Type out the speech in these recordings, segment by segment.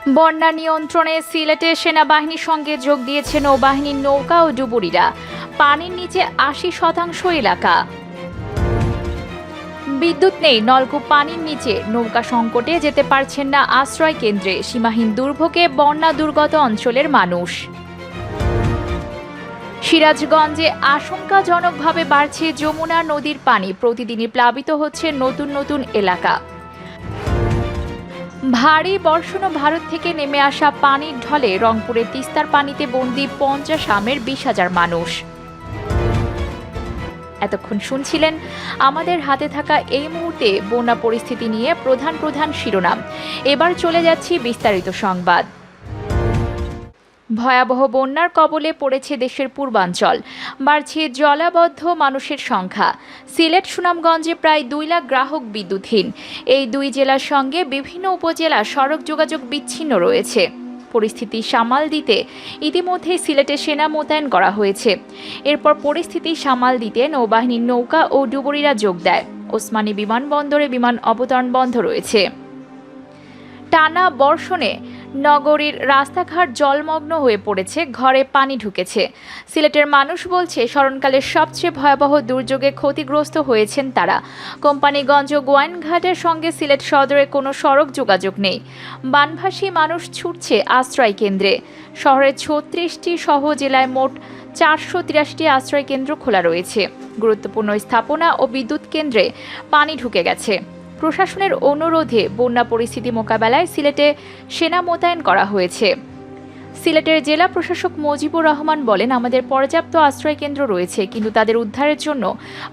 বন্যা নিয়ন্ত্রণে সিলেটে সেনাবাহিনীর সঙ্গে যোগ দিয়েছে নৌবাহিনীর নৌকা ও ডুবুরিরা। পানির নিচে ৮০% এলাকা। বিদ্যুৎ নেই, নলকূপ পানির নিচে, নৌকা সংকটে যেতে পারছেন না আশ্রয় কেন্দ্রে। সীমাহীন দুর্ভোগে বন্যা দুর্গত অঞ্চলের মানুষ। সিরাজগঞ্জে আশঙ্কাজনকভাবে বাড়ছে যমুনা নদীর পানি। প্রতিদিনই প্লাবিত হচ্ছে নতুন নতুন এলাকা। ভারী বর্ষণ ও ভারত থেকে নেমে আসা পানির ঢলে রংপুরের তিস্তার পানিতে বন্দী 50 আমের 20,000 মানুষ। এতক্ষণ শুনছিলেন আমাদের হাতে থাকা এই মুহূর্তে বন্যা পরিস্থিতি নিয়ে প্রধান শিরোনাম। এবার চলে যাচ্ছি বিস্তারিত সংবাদ। ভয়াবহ বন্যার কবলে পড়েছে দেশের পূর্বাঞ্চল। বাড়ছে জলাবদ্ধ মানুষের সংখ্যা। সিলেট, সুনামগঞ্জে প্রায় 2 লাখ গ্রাহক বিদ্যুৎহীন। এই দুই জেলার সঙ্গে বিভিন্ন উপজেলা সড়ক যোগাযোগ বিচ্ছিন্ন রয়েছে। পরিস্থিতি সামাল দিতে ইতিমধ্যে সিলেটে সেনা মোতায়েন করা হয়েছে। এরপর পরিস্থিতি সামাল দিতে নৌবাহিনীর নৌকা ও ডুবুরিরা যোগ দেয়। ওসমানী বিমানবন্দরে বিমান অবতরণ বন্ধ রয়েছে। টানা বর্ষণে নগরীর রাস্তাঘাট জলমগ্ন হয়ে পড়েছে, ঘরে পানি ঢুকেছে। সিলেটের মানুষ বলছে স্মরণকালের সবচেয়ে ভয়াবহ দুর্যোগে ক্ষতিগ্রস্ত হয়েছেন তারা। কোম্পানিগঞ্জ ও গোয়াইনঘাটের সঙ্গে সিলেট সদরে কোনো সড়ক যোগাযোগ নেই। বানভাসী মানুষ ছুটছে আশ্রয় কেন্দ্রে। শহরের 36টি সহ জেলায় মোট 483টি আশ্রয় কেন্দ্র খোলা রয়েছে। গুরুত্বপূর্ণ স্থাপনা ও বিদ্যুৎ কেন্দ্রে পানি ঢুকে গেছে। প্রশাসনের অনুরোধে বন্যা পরিস্থিতি মোকাবেলায় সিলেটে সেনা মোতায়েন করা হয়েছে। সিলেটের জেলা প্রশাসক মজিবুর রহমান বলেন, আমাদের পর্যাপ্ত আশ্রয় কেন্দ্র রয়েছে, কিন্তু তাদের উদ্ধারের জন্য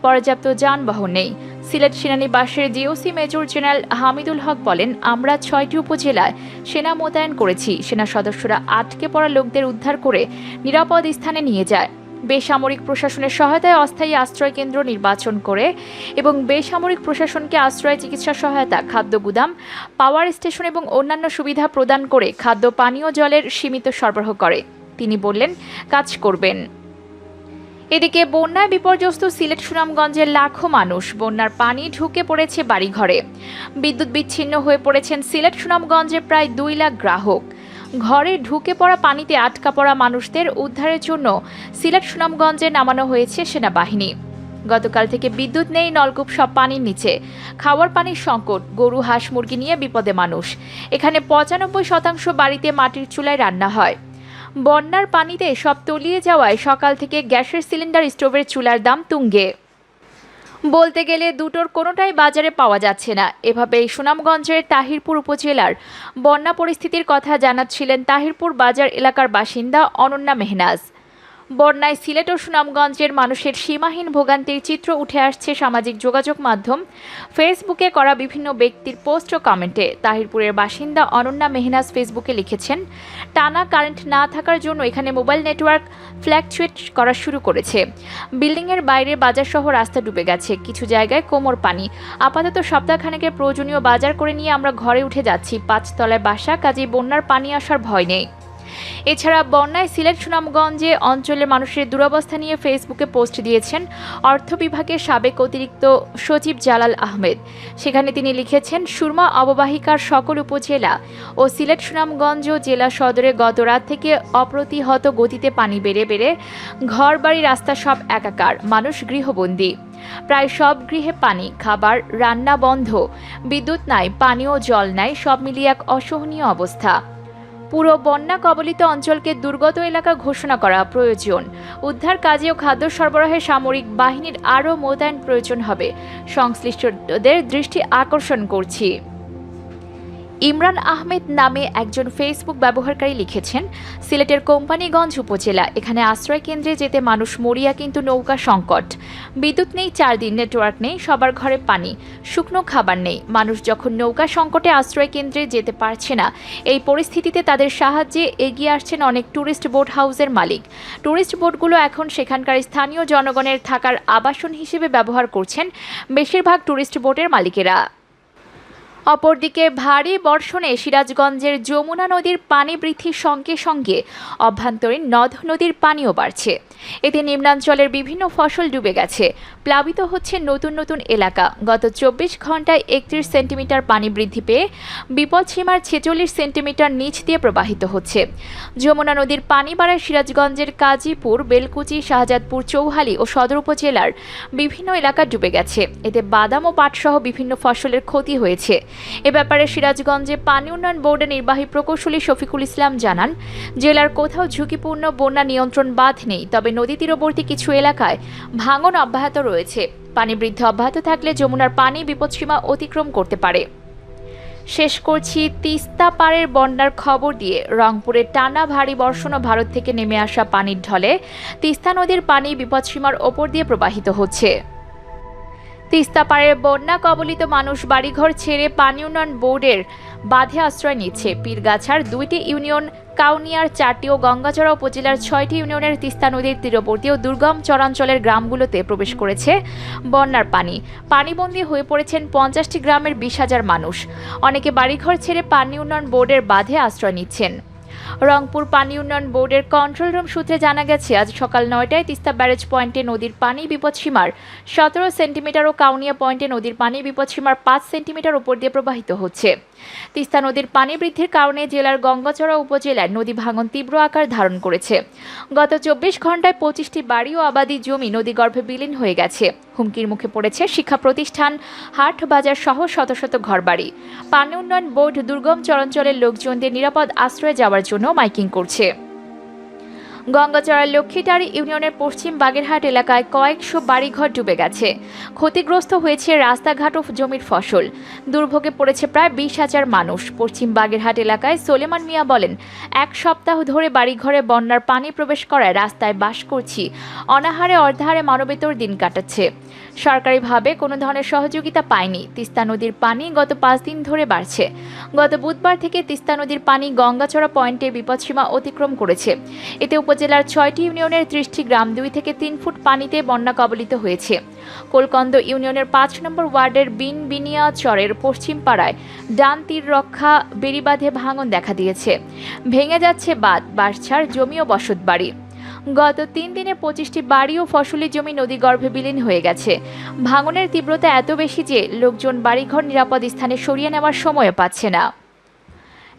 পর্যাপ্ত যানবাহন নেই। সিলেট সেনানিবাসের GOC major general Hamidul Haque বলেন, আমরা 6টি উপজেলায় সেনা মোতায়েন করেছি। সেনা সদস্যরা আটকে পড়া লোকদের উদ্ধার করে নিরাপদ স্থানে নিয়ে যায়। বেসামরিক প্রশাসনের সহায়তায় অস্থায়ী আশ্রয় কেন্দ্র নির্বাচন করে এবং বেসামরিক প্রশাসনকে আশ্রয়, চিকিৎসা সহায়তা, খাদ্য গুদাম, পাওয়ার স্টেশন এবং অন্যান্য সুবিধা প্রদান করে খাদ্য, পানীয় জলের সীমিত সরবরাহ করে। তিনি বললেন, কাজ করবেন। এদিকে বন্যায় বিপর্যস্ত সিলেট, সুনামগঞ্জের লাখো মানুষ। বন্যার পানি ঢুকে পড়েছে বাড়িঘরে। বিদ্যুৎ বিচ্ছিন্ন হয়ে পড়েছেন সিলেট, সুনামগঞ্জে প্রায় 2 লাখ গ্রাহক। ঘরে ঢুকে পড়া পানিতে আটকা পড়া মানুষদের উদ্ধারের জন্য সিলেট, সুনামগঞ্জে নামানো হয়েছে সেনাবাহিনী। গতকাল থেকে বিদ্যুৎ নেই, নলকূপ সব পানির নিচে। খাওয়ার পানির সংকট, গরু, হাঁস, মুরগি নিয়ে বিপদে মানুষ। এখানে 95% বাড়িতে মাটির চুলায় রান্না হয়। বন্যার পানিতে সব তলিয়ে যাওয়ায় সকাল থেকে গ্যাসের সিলিন্ডার, স্টোভের চুলার দাম তুঙ্গে। বলতে গেলে দুটোর কোনোটাই বাজারে পাওয়া যাচ্ছে না। এভাবেই সুনামগঞ্জের তাহিরপুর উপজেলার বন্যা পরিস্থিতির কথা জানাচ্ছিলেন তাহিরপুর বাজার এলাকার বাসিন্দা অনন্যা মেহনাজ। বন্যায় সিলেট ও সুনামগঞ্জের মানুষের সীমাহীন ভোগান্তির চিত্র উঠে আসছে সামাজিক যোগাযোগ মাধ্যম ফেসবুকে করা বিভিন্ন ব্যক্তির পোস্ট ও কমেন্টে। তাহিরপুরের বাসিন্দা অনন্যা মেহনাজ ফেসবুকে লিখেছেন, টানা কারেন্ট না থাকার জন্য এখানে মোবাইল নেটওয়ার্ক ফ্ল্যাকচুয়েট করা শুরু করেছে। বিল্ডিংয়ের বাইরে বাজারসহ রাস্তা ডুবে গেছে। কিছু জায়গায় কোমর পানি। আপাতত সপ্তাহখানেকের প্রয়োজনীয় বাজার করে নিয়ে আমরা ঘরে উঠে যাচ্ছি। 5 তলায় বাসা, কাজেই বন্যার পানি আসার ভয় নেই। এছাড়া বন্যায় সিলেট, সুনামগঞ্জে অঞ্চলের মানুষের দুরবস্থা নিয়ে ফেসবুকে পোস্ট দিয়েছেন অর্থ বিভাগের সাবেক অতিরিক্ত সচিব জালাল আহমেদ। সেখানে তিনি লিখেছেন, সুরমা অববাহিকার সকল উপজেলা ও সিলেট, সুনামগঞ্জ জেলা সদরে গত রাত থেকে অপ্রতিহত গতিতে পানি বেড়ে ঘর বাড়ি, রাস্তা সব একাকার। মানুষ গৃহবন্দী। প্রায় সব গৃহে পানি, খাবার, রান্না বন্ধ। বিদ্যুৎ নাই, পানীয় জল নাই। সব মিলিয়ে এক অসহনীয় অবস্থা। পুরো বন্যা কবলিত অঞ্চলকে দুর্গত এলাকা ঘোষণা করা প্রয়োজন। উদ্ধার কাজে ও খাদ্য সরবরাহে সামরিক বাহিনীর আরও মোতায়েন প্রয়োজন হবে। সংশ্লিষ্টদের দৃষ্টি আকর্ষণ করছি। ইমরান আহমেদ নামে একজন ফেসবুক ব্যবহারকারী লিখেছেন, সিলেটের কোম্পানিগঞ্জ উপজেলা, এখানে আশ্রয় কেন্দ্রে যেতে মানুষ মরিয়া, কিন্তু নৌকা সংকট। বিদ্যুৎ নেই 4 দিন, নেটওয়ার্ক নেই, সবার ঘরে পানি, শুকনো খাবার নেই। মানুষ যখন নৌকা সংকটে আশ্রয় কেন্দ্রে যেতে পারছে না, এই পরিস্থিতিতে তাদের সাহায্যে এগিয়ে আসছেন অনেক ট্যুরিস্ট বোট হাউসের মালিক। ট্যুরিস্ট বোটগুলো এখন সেখানকার স্থানীয় জনগণের থাকার আবাসন হিসেবে ব্যবহার করছেন বেশিরভাগ ট্যুরিস্ট বোটের মালিকেরা। অপরদিকে ভারী বর্ষণে সিরাজগঞ্জের যমুনা নদীর পানি বৃদ্ধির সঙ্গে সঙ্গে অভ্যন্তরীণ নদ নদীর পানিও বাড়ছে। এতে নিম্নাঞ্চলের বিভিন্ন ফসল ডুবে গেছে, প্লাবিত হচ্ছে নতুন নতুন এলাকা। গত 24 ঘন্টায় 31 সেন্টিমিটার পানি বৃদ্ধি পেয়ে বিপদসীমার 46 সেন্টিমিটার নিচ দিয়ে প্রবাহিত হচ্ছে। যমুনা নদীর পানি বাড়ায় সিরাজগঞ্জের কাজীপুর, বেলকুচি, শাহজাদপুর, চৌহালি ও সদর উপজেলার বিভিন্ন এলাকা ডুবে গেছে। এতে বাদাম ও পাট সহ বিভিন্ন ফসলের ক্ষতি হয়েছে। এ ব্যাপারে সিরাজগঞ্জে পানি উন্নয়ন বোর্ডের নির্বাহী প্রকৌশলী শফিকুল ইসলাম জানান, জেলার কোথাও ঝুঁকিপূর্ণ বন্যা নিয়ন্ত্রণ বাঁধ নেই, তবে নদী তীরবর্তী কিছু এলাকায় ভাঙন অব্যাহত রয়েছে। পানি বৃদ্ধি অব্যাহত থাকলে যমুনার পানি বিপদসীমা অতিক্রম করতে পারে। শেষ করছি তিস্তা পাড়ের বন্যার খবর দিয়ে। রংপুরে টানা ভারী বর্ষণ ও ভারত থেকে নেমে আসা পানির ঢলে তিস্তা নদীর পানি বিপদসীমার ওপর দিয়ে প্রবাহিত হচ্ছে। তিস্তা পাড়ের বন্যা কবলিত মানুষ বাড়িঘর ছেড়ে পানি উন্নয়ন বোর্ডের বাঁধে আশ্রয় নিচ্ছে। পীরগাছার 2টি ইউনিয়ন, কাউনিয়ার 4টি ও গঙ্গাচড়া উপজেলার 6টি ইউনিয়নের তিস্তা নদীর তীরবর্তী ও দুর্গম চরাঞ্চলের গ্রামগুলোতে প্রবেশ করেছে বন্যার পানি। পানিবন্দী হয়ে পড়েছেন 50টি গ্রামের 20,000 মানুষ। অনেকে বাড়িঘর ছেড়ে পানি উন্নয়ন বোর্ডের বাঁধে আশ্রয় নিচ্ছেন। রংপুর পানি উন্নয়ন বোর্ডের কন্ট্রোল রুম সূত্রে জানা গেছে, আজ সকাল 9টায় তিস্তা ব্যারেজ পয়েন্টে নদীর পানি বিপদসীমার 17 সেন্টিমিটার ও কাউনিয়া পয়েন্টে নদীর পানি বিপদসীমার 5 সেন্টিমিটার উপর দিয়ে প্রবাহিত হচ্ছে। তিস্তা নদীর পানি বৃদ্ধির কারণে জেলার গঙ্গাচড়া উপজেলায় নদী ভাঙন তীব্র আকার ধারণ করেছে। গত 24 ঘন্টায় 25টি বাড়ি ও আবাদি জমি নদীগর্ভে বিলীন হয়ে গেছে। হুমকির মুখে পড়েছে শিক্ষা প্রতিষ্ঠান, হাট বাজার সহ শত শত ঘরবাড়ি। পানি উন্নয়ন বোর্ড দুর্গম চরাঞ্চলের লোকজনদের নিরাপদ আশ্রয়ে যাওয়ার জন্য মাইকিং করছে। গঙ্গাচড়ার লক্ষ্মীটারি ইউনিয়নের পশ্চিম বাগেরহাট এলাকায় কয়েকশো বাড়িঘর ডুবে গেছে। ক্ষতিগ্রস্ত হয়েছে রাস্তাঘাট ও জমির ফসল। দুর্ভোগে পড়েছে প্রায় 20,000 মানুষ। পশ্চিম বাগেরহাট এলাকায় সোলেমান মিয়া বলেন, 1 সপ্তাহ ধরে বাড়িঘরে বন্যার পানি প্রবেশ করায় রাস্তায় বাস করছি। অনাহারে অর্ধাহারে মানবেতর দিন কাটাচ্ছে। সরকারিভাবে কোনো ধরনের সহযোগিতা পায়নি। তিস্তা নদীর পানি গত 5 দিন ধরে বাড়ছে। গত বুধবার থেকে তিস্তা নদীর পানি গঙ্গাচড়া পয়েন্টে বিপদসীমা অতিক্রম করেছে। এতে উপজেলার 6টি ইউনিয়নের 30টি গ্রাম 2 থেকে 3 ফুট পানিতে বন্যা কবলিত হয়েছে। কোলকন্দ ইউনিয়নের 5 নম্বর ওয়ার্ডের বিনিয়া চরের পশ্চিম পাড়ায় ডান তীর রক্ষা বেড়িবাঁধে ভাঙন দেখা দিয়েছে। ভেঙে যাচ্ছে বাঁধ, বাঁশঝাড়, জমি ও বসতবাড়ি। গত 3 দিনে 25টি বাড়ি ও ফসলি জমি নদীগর্ভে বিলীন হয়ে গেছে। ভাঙনের তীব্রতা এত বেশি যে লোকজন বাড়িঘর নিরাপদ স্থানে সরিয়ে নেওয়ার সময় পাচ্ছে না।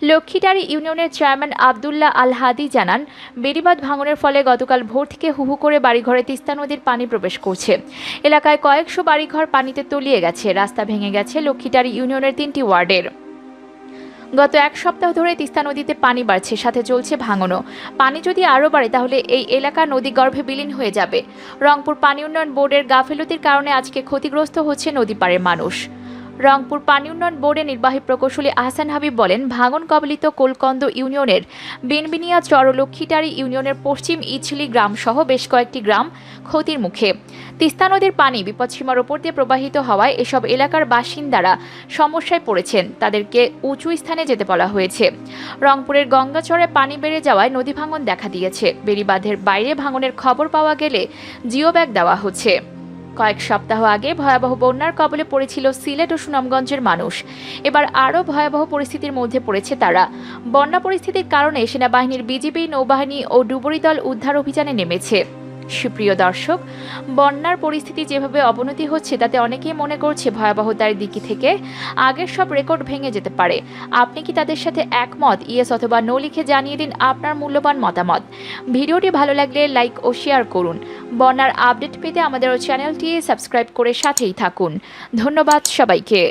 লক্ষ্মীটারি ইউনিয়নের চেয়ারম্যান আবদুল্লাহ আল হাদি জানান, বেড়িবাঁধ ভাঙনের ফলে গতকাল ভোর থেকে হুহু করে বাড়িঘরে তিস্তা নদীর পানি প্রবেশ করছে। এলাকায় কয়েকশো বাড়িঘর পানিতে তলিয়ে গেছে। রাস্তা ভেঙে গেছে লক্ষ্মীটারি ইউনিয়নের 3টি ওয়ার্ডের। গত 1 সপ্তাহ ধরে তিস্তা নদীতে পানি বাড়ছে, সাথে চলছে ভাঙনও। পানি যদি আরও বাড়ে তাহলে এই এলাকা নদীগর্ভে বিলীন হয়ে যাবে। রংপুর পানি উন্নয়ন বোর্ডের গাফিলতির কারণে আজকে ক্ষতিগ্রস্ত হচ্ছে নদীপাড়ের মানুষ। রংপুর পানি উন্নয়ন বোর্ডের নির্বাহী প্রকৌশলী আহসান হাবিব বলেন, ভাঙন কবলিত কোলকন্দ ইউনিয়নের বিনবিনিয়া চর ও লক্ষ্মীটারি ইউনিয়নের পশ্চিম ইছলি গ্রাম সহ বেশ কয়েকটি গ্রাম ক্ষতির মুখে। তিস্তা নদীর পানি বিপদসীমার ওপর দিয়ে প্রবাহিত হওয়ায় এসব এলাকার বাসিন্দারা সমস্যায় পড়েছেন। তাদেরকে উঁচু স্থানে যেতে বলা হয়েছে। রংপুরের গঙ্গাচড়ে পানি বেড়ে যাওয়ায় নদী ভাঙন দেখা দিয়েছে। বেড়িবাঁধের বাইরে ভাঙনের খবর পাওয়া গেলে জিও ব্যাগ দেওয়া হচ্ছে। কয়েক সপ্তাহ আগে ভয়াবহ বন্যার কবলে পড়েছিল সিলেট ও সুনামগঞ্জের মানুষ। এবার আরও ভয়াবহ পরিস্থিতির মধ্যে পড়েছে তারা। বন্যা পরিস্থিতির কারণে সেনাবাহিনীর বিজিবি, নৌবাহিনী ও ডুবুরি দল উদ্ধার অভিযানে নেমেছে। সুপ্রিয় দর্শক, বন্যার পরিস্থিতি যেভাবে অবনতি হচ্ছে তাতে অনেকেই মনে করছে ভয়াবহতার দিক থেকে আগের সব রেকর্ড ভেঙে যেতে পারে। আপনি কি তাদের সাথে একমত? ইয়েস অথবা নো লিখে জানিয়ে দিন আপনার মূল্যবান মতামত। ভিডিওটি ভালো লাগলে লাইক ও শেয়ার করুন। বন্যার আপডেট পেতে আমাদের চ্যানেলটি সাবস্ক্রাইব করে সাথেই থাকুন। ধন্যবাদ সবাইকে।